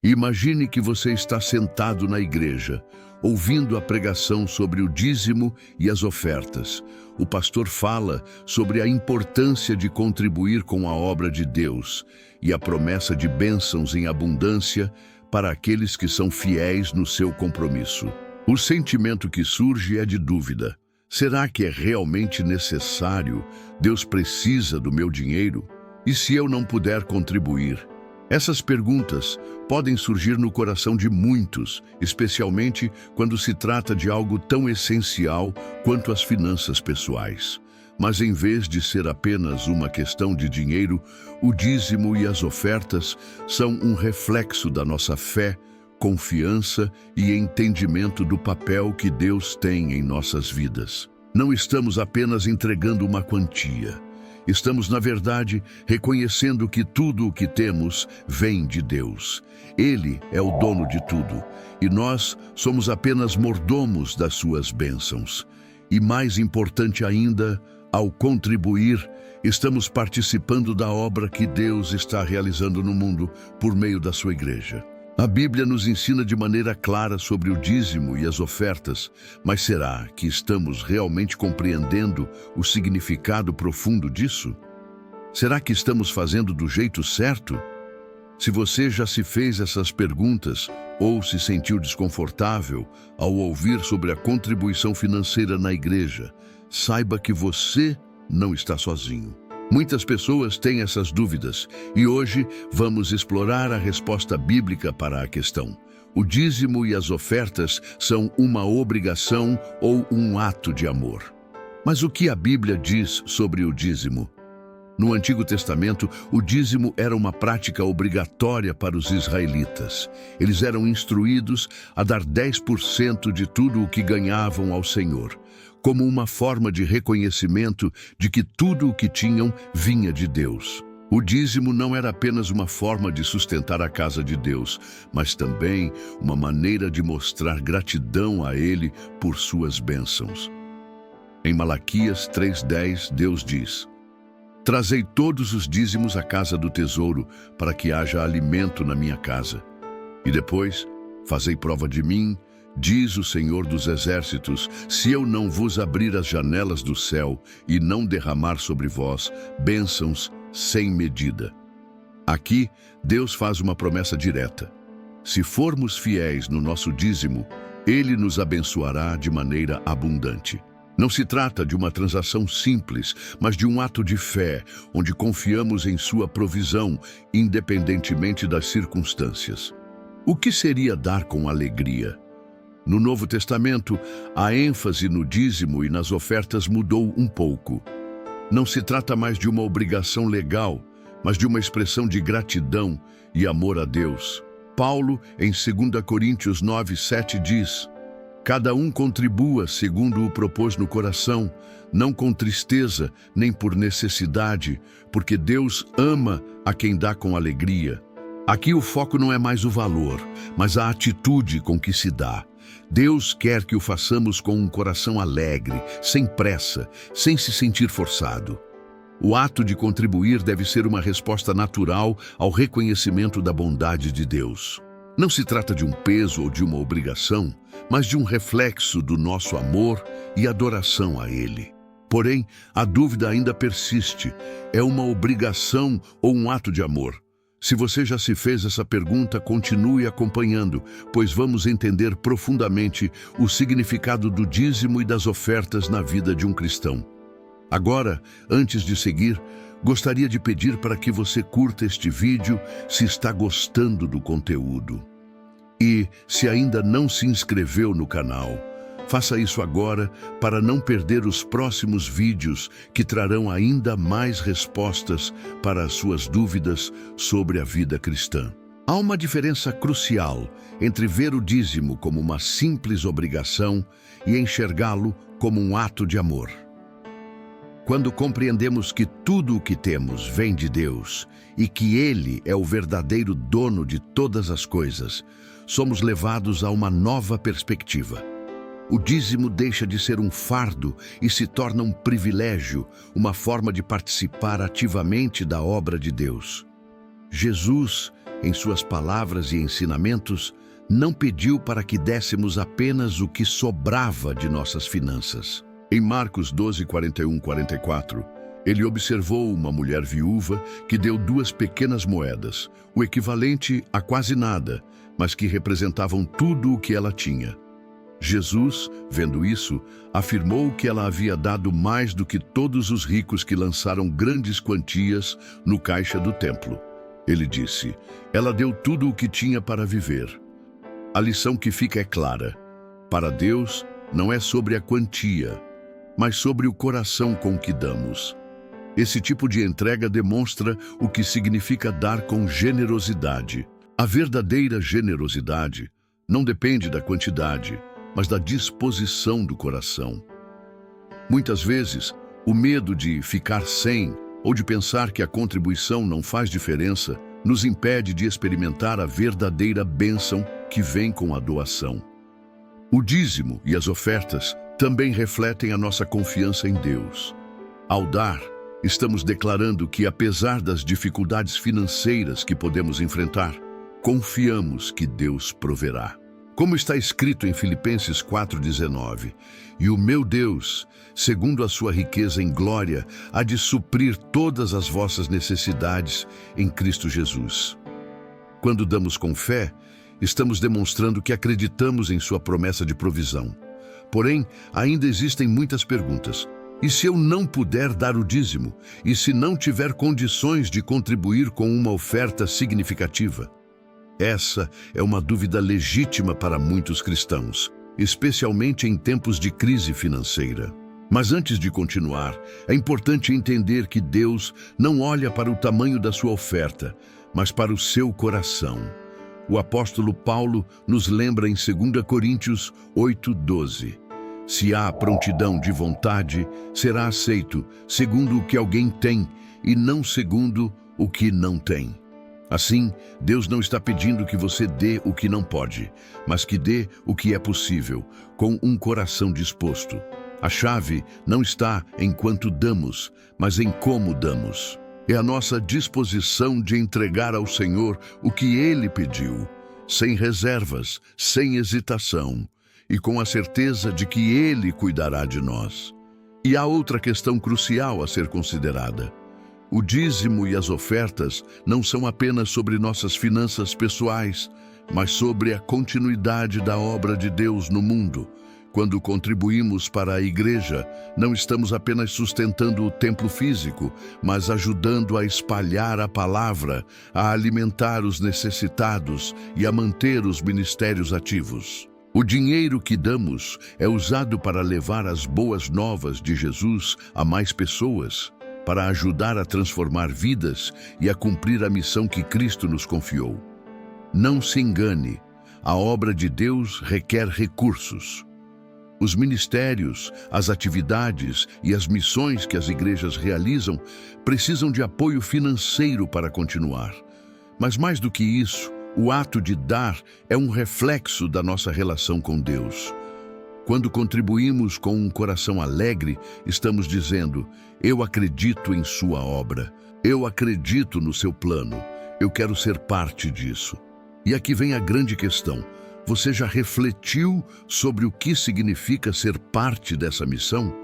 Imagine que você está sentado na igreja, ouvindo a pregação sobre o dízimo e as ofertas. O pastor fala sobre a importância de contribuir com a obra de Deus e a promessa de bênçãos em abundância para aqueles que são fiéis no seu compromisso. O sentimento que surge é de dúvida. Será que é realmente necessário? Deus precisa do meu dinheiro? E se eu não puder contribuir? Essas perguntas podem surgir no coração de muitos, especialmente quando se trata de algo tão essencial quanto as finanças pessoais. Mas em vez de ser apenas uma questão de dinheiro, o dízimo e as ofertas são um reflexo da nossa fé, confiança e entendimento do papel que Deus tem em nossas vidas. Não estamos apenas entregando uma quantia. Estamos, na verdade, reconhecendo que tudo o que temos vem de Deus. Ele é o dono de tudo, e nós somos apenas mordomos das suas bênçãos. E mais importante ainda, ao contribuir, estamos participando da obra que Deus está realizando no mundo por meio da sua igreja. A Bíblia nos ensina de maneira clara sobre o dízimo e as ofertas, mas será que estamos realmente compreendendo o significado profundo disso? Será que estamos fazendo do jeito certo? Se você já se fez essas perguntas ou se sentiu desconfortável ao ouvir sobre a contribuição financeira na igreja, saiba que você não está sozinho. Muitas pessoas têm essas dúvidas e hoje vamos explorar a resposta bíblica para a questão. O dízimo e as ofertas são uma obrigação ou um ato de amor. Mas o que a Bíblia diz sobre o dízimo? No Antigo Testamento, o dízimo era uma prática obrigatória para os israelitas. Eles eram instruídos a dar 10% de tudo o que ganhavam ao Senhor, como uma forma de reconhecimento de que tudo o que tinham vinha de Deus. O dízimo não era apenas uma forma de sustentar a casa de Deus, mas também uma maneira de mostrar gratidão a Ele por suas bênçãos. Em Malaquias 3:10, Deus diz: "Trazei todos os dízimos à casa do tesouro, para que haja alimento na minha casa. E depois, fazei prova de mim, diz o Senhor dos Exércitos, se eu não vos abrir as janelas do céu e não derramar sobre vós bênçãos sem medida." Aqui, Deus faz uma promessa direta. Se formos fiéis no nosso dízimo, Ele nos abençoará de maneira abundante. Não se trata de uma transação simples, mas de um ato de fé, onde confiamos em sua provisão, independentemente das circunstâncias. O que seria dar com alegria? No Novo Testamento, a ênfase no dízimo e nas ofertas mudou um pouco. Não se trata mais de uma obrigação legal, mas de uma expressão de gratidão e amor a Deus. Paulo, em 2 Coríntios 9:7, diz: "Cada um contribua segundo o propôs no coração, não com tristeza nem por necessidade, porque Deus ama a quem dá com alegria." Aqui o foco não é mais o valor, mas a atitude com que se dá. Deus quer que o façamos com um coração alegre, sem pressa, sem se sentir forçado. O ato de contribuir deve ser uma resposta natural ao reconhecimento da bondade de Deus. Não se trata de um peso ou de uma obrigação, mas de um reflexo do nosso amor e adoração a Ele. Porém, a dúvida ainda persiste. É uma obrigação ou um ato de amor? Se você já se fez essa pergunta, continue acompanhando, pois vamos entender profundamente o significado do dízimo e das ofertas na vida de um cristão. Agora, antes de seguir, gostaria de pedir para que você curta este vídeo se está gostando do conteúdo. E, se ainda não se inscreveu no canal, faça isso agora para não perder os próximos vídeos que trarão ainda mais respostas para as suas dúvidas sobre a vida cristã. Há uma diferença crucial entre ver o dízimo como uma simples obrigação e enxergá-lo como um ato de amor. Quando compreendemos que tudo o que temos vem de Deus e que Ele é o verdadeiro dono de todas as coisas, somos levados a uma nova perspectiva. O dízimo deixa de ser um fardo e se torna um privilégio, uma forma de participar ativamente da obra de Deus. Jesus em suas palavras e ensinamentos, não pediu para que dessemos apenas o que sobrava de nossas finanças. Em Marcos 12, 41, 44, ele observou uma mulher viúva que deu 2 pequenas moedas, o equivalente a quase nada, mas que representavam tudo o que ela tinha. Jesus, vendo isso, afirmou que ela havia dado mais do que todos os ricos que lançaram grandes quantias no caixa do templo. Ele disse, ela deu tudo o que tinha para viver. A lição que fica é clara. Para Deus, não é sobre a quantia, mas sobre o coração com que damos. Esse tipo de entrega demonstra o que significa dar com generosidade. A verdadeira generosidade não depende da quantidade, mas da disposição do coração. Muitas vezes, o medo de ficar sem ou de pensar que a contribuição não faz diferença nos impede de experimentar a verdadeira bênção que vem com a doação. O dízimo e as ofertas também refletem a nossa confiança em Deus. Ao dar, estamos declarando que, apesar das dificuldades financeiras que podemos enfrentar, confiamos que Deus proverá. Como está escrito em Filipenses 4,19, e o meu Deus, segundo a sua riqueza em glória, há de suprir todas as vossas necessidades em Cristo Jesus. Quando damos com fé, estamos demonstrando que acreditamos em sua promessa de provisão. Porém, ainda existem muitas perguntas. E se eu não puder dar o dízimo? E se não tiver condições de contribuir com uma oferta significativa? Essa é uma dúvida legítima para muitos cristãos, especialmente em tempos de crise financeira. Mas antes de continuar, é importante entender que Deus não olha para o tamanho da sua oferta, mas para o seu coração. O apóstolo Paulo nos lembra em 2 Coríntios 8:12. Se há prontidão de vontade, será aceito segundo o que alguém tem e não segundo o que não tem. Assim, Deus não está pedindo que você dê o que não pode, mas que dê o que é possível, com um coração disposto. A chave não está em quanto damos, mas em como damos. É a nossa disposição de entregar ao Senhor o que Ele pediu, sem reservas, sem hesitação, e com a certeza de que Ele cuidará de nós. E há outra questão crucial a ser considerada. O dízimo e as ofertas não são apenas sobre nossas finanças pessoais, mas sobre a continuidade da obra de Deus no mundo. Quando contribuímos para a igreja, não estamos apenas sustentando o templo físico, mas ajudando a espalhar a palavra, a alimentar os necessitados e a manter os ministérios ativos. O dinheiro que damos é usado para levar as boas novas de Jesus a mais pessoas, para ajudar a transformar vidas e a cumprir a missão que Cristo nos confiou. Não se engane, a obra de Deus requer recursos. Os ministérios, as atividades e as missões que as igrejas realizam precisam de apoio financeiro para continuar. Mas mais do que isso, o ato de dar é um reflexo da nossa relação com Deus. Quando contribuímos com um coração alegre, estamos dizendo, eu acredito em sua obra, eu acredito no seu plano, eu quero ser parte disso. E aqui vem a grande questão. Você já refletiu sobre o que significa ser parte dessa missão?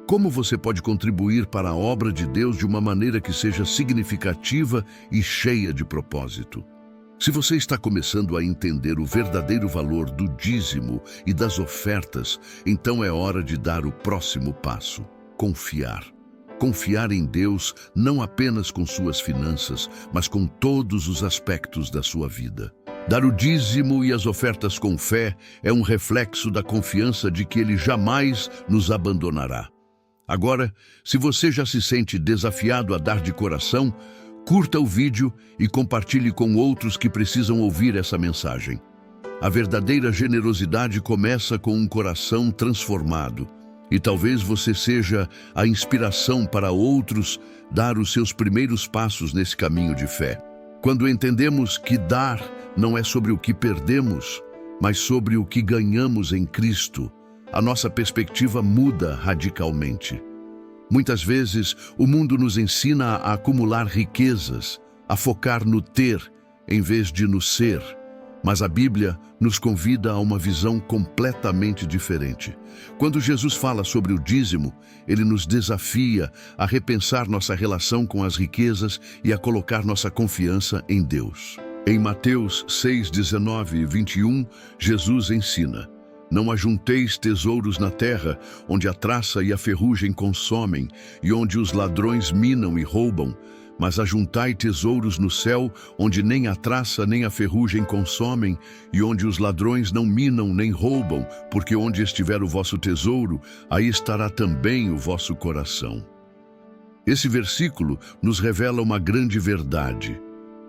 Como você pode contribuir para a obra de Deus de uma maneira que seja significativa e cheia de propósito? Se você está começando a entender o verdadeiro valor do dízimo e das ofertas, então é hora de dar o próximo passo: confiar. Confiar em Deus não apenas com suas finanças, mas com todos os aspectos da sua vida. Dar o dízimo e as ofertas com fé é um reflexo da confiança de que Ele jamais nos abandonará. Agora, se você já se sente desafiado a dar de coração, curta o vídeo e compartilhe com outros que precisam ouvir essa mensagem. A verdadeira generosidade começa com um coração transformado. E talvez você seja a inspiração para outros dar os seus primeiros passos nesse caminho de fé. Quando entendemos que dar não é sobre o que perdemos, mas sobre o que ganhamos em Cristo, a nossa perspectiva muda radicalmente. Muitas vezes, o mundo nos ensina a acumular riquezas, a focar no ter, em vez de no ser. Mas a Bíblia nos convida a uma visão completamente diferente. Quando Jesus fala sobre o dízimo, ele nos desafia a repensar nossa relação com as riquezas e a colocar nossa confiança em Deus. Em Mateus 6, 19 e 21, Jesus ensina: não ajunteis tesouros na terra, onde a traça e a ferrugem consomem, e onde os ladrões minam e roubam, mas ajuntai tesouros no céu, onde nem a traça nem a ferrugem consomem, e onde os ladrões não minam nem roubam, porque onde estiver o vosso tesouro, aí estará também o vosso coração. Esse versículo nos revela uma grande verdade.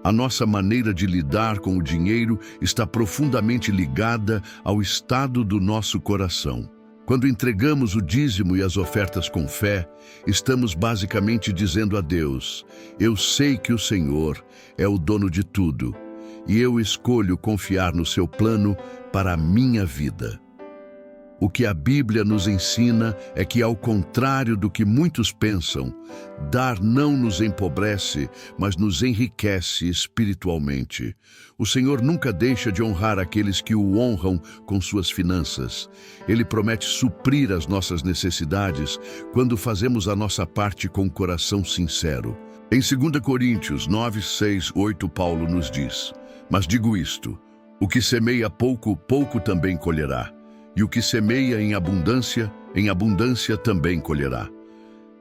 A nossa maneira de lidar com o dinheiro está profundamente ligada ao estado do nosso coração. Quando entregamos o dízimo e as ofertas com fé, estamos basicamente dizendo a Deus: eu sei que o Senhor é o dono de tudo, e eu escolho confiar no seu plano para a minha vida. O que a Bíblia nos ensina é que, ao contrário do que muitos pensam, dar não nos empobrece, mas nos enriquece espiritualmente. O Senhor nunca deixa de honrar aqueles que o honram com suas finanças. Ele promete suprir as nossas necessidades quando fazemos a nossa parte com o coração sincero. Em 2 Coríntios 9, 6, 8, Paulo nos diz: mas digo isto, o que semeia pouco, pouco também colherá. E o que semeia em abundância também colherá.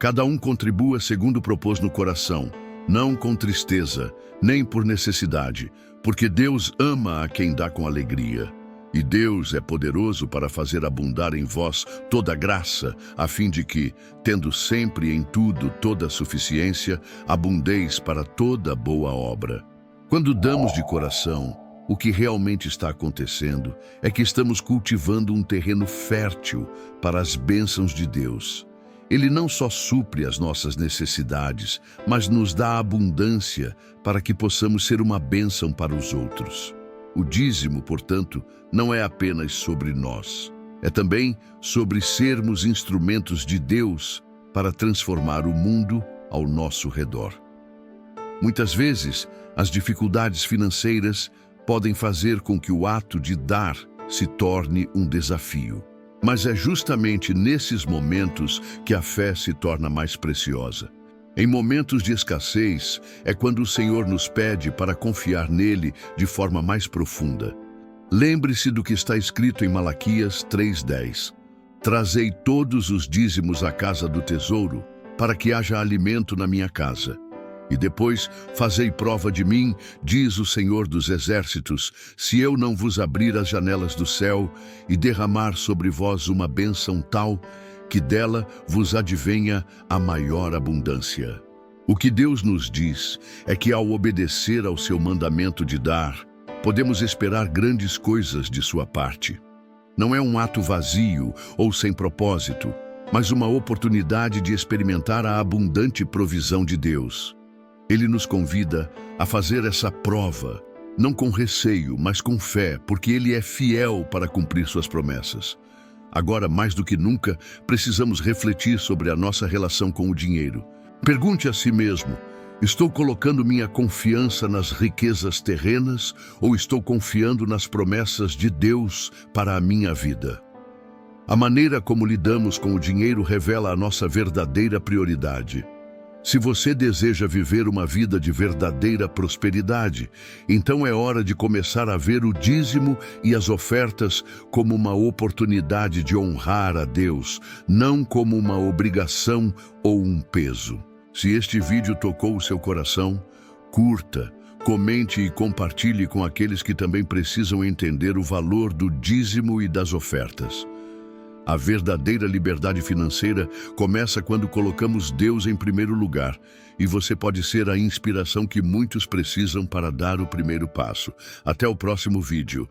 Cada um contribua segundo propôs no coração, não com tristeza, nem por necessidade, porque Deus ama a quem dá com alegria. E Deus é poderoso para fazer abundar em vós toda graça, a fim de que, tendo sempre em tudo toda a suficiência, abundeis para toda boa obra. Quando damos de coração, o que realmente está acontecendo é que estamos cultivando um terreno fértil para as bênçãos de Deus. Ele não só supre as nossas necessidades, mas nos dá abundância para que possamos ser uma bênção para os outros. O dízimo, portanto, não é apenas sobre nós. É também sobre sermos instrumentos de Deus para transformar o mundo ao nosso redor. Muitas vezes, as dificuldades financeiras podem fazer com que o ato de dar se torne um desafio. Mas é justamente nesses momentos que a fé se torna mais preciosa. Em momentos de escassez, é quando o Senhor nos pede para confiar nele de forma mais profunda. Lembre-se do que está escrito em Malaquias 3:10. Trazei todos os dízimos à casa do tesouro, para que haja alimento na minha casa. E depois, fazei prova de mim, diz o Senhor dos Exércitos, se eu não vos abrir as janelas do céu e derramar sobre vós uma bênção tal, que dela vos advenha a maior abundância. O que Deus nos diz é que, ao obedecer ao seu mandamento de dar, podemos esperar grandes coisas de sua parte. Não é um ato vazio ou sem propósito, mas uma oportunidade de experimentar a abundante provisão de Deus. Ele nos convida a fazer essa prova, não com receio, mas com fé, porque Ele é fiel para cumprir suas promessas. Agora, mais do que nunca, precisamos refletir sobre a nossa relação com o dinheiro. Pergunte a si mesmo: estou colocando minha confiança nas riquezas terrenas ou estou confiando nas promessas de Deus para a minha vida? A maneira como lidamos com o dinheiro revela a nossa verdadeira prioridade. Se você deseja viver uma vida de verdadeira prosperidade, então é hora de começar a ver o dízimo e as ofertas como uma oportunidade de honrar a Deus, não como uma obrigação ou um peso. Se este vídeo tocou o seu coração, curta, comente e compartilhe com aqueles que também precisam entender o valor do dízimo e das ofertas. A verdadeira liberdade financeira começa quando colocamos Deus em primeiro lugar, e você pode ser a inspiração que muitos precisam para dar o primeiro passo. Até o próximo vídeo.